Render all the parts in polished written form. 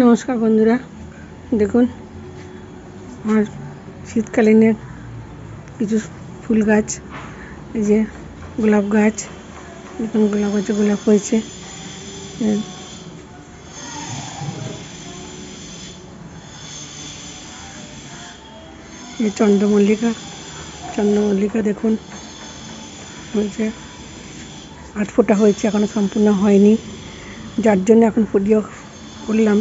নমস্কার বন্ধুরা, দেখুন আমার শীতকালীনের কিছু ফুল গাছ। এই যে গোলাপ গাছ, দেখুন গোলাপ গাছে গোলাপ হয়েছে। এই চন্দ্রমল্লিকা দেখুন হয়েছে, 8 ফোঁটা হয়েছে, এখনো সম্পূর্ণ হয়নি, যার জন্য এখন ভিডিও করলাম।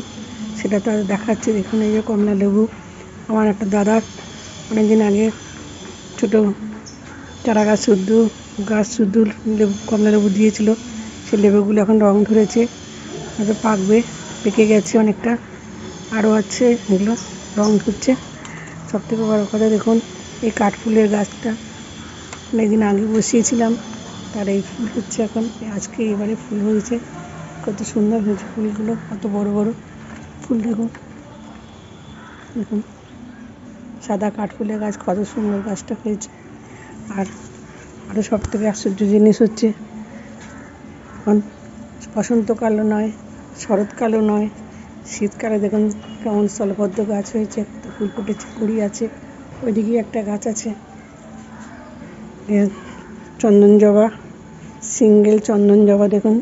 সেটা তো দেখাচ্ছি। দেখুন এই যে কমলা লেবু, আমার একটা দাদার অনেকদিন আগে ছোটো চারা গাছ শুদ্ধ লেবু, কমলা লেবু দিয়েছিল। সেই লেবুগুলো এখন রং ধরেছে, হয়তো পাকবে, পেকে গেছে অনেকটা, আরও আছে, এগুলো রং ধরছে। সব থেকে বড়ো কথা, দেখুন এই কাঠফুলের গাছটা অনেকদিন আগে বসিয়েছিলাম, তার এই ফুল হচ্ছে এখন, আজকে এবারে ফুল হয়েছে। কত সুন্দর হয়েছে ফুলগুলো, কত বড় বড় ফুল। দেখুন দেখুন সাদা কাঠফুলের গাছ, কত সুন্দর গাছটা হয়েছে। আর আরও সব থেকে আশ্চর্য জিনিস হচ্ছে, এখন বসন্তকালও নয়, শরৎকালও নয়, শীতকালে দেখুন কেমন স্থলবদ্ধ গাছ হয়েছে, ফুল ফুটেছে, কুড়ি আছে। ওইদিকেই একটা গাছ আছে, চন্দন জবা, সিঙ্গেল চন্দন জবা, দেখুন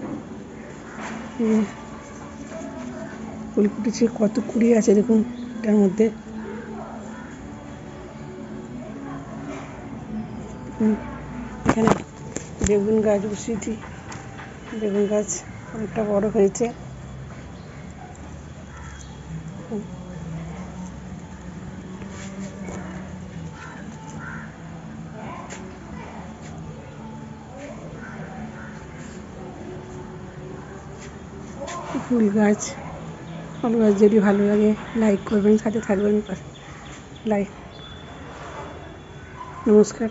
ফুল ফুটেছে, কত কুড়ি আছে দেখুন এটার মধ্যে। এখানে বেগুন গাছ বসিয়েছি, বেগুন গাছ অনেকটা বড় হয়েছে। ফুল গাছ, ফল গাছ যদি ভালো লাগে লাইক করবেন, সাথে থাকবেন। নমস্কার।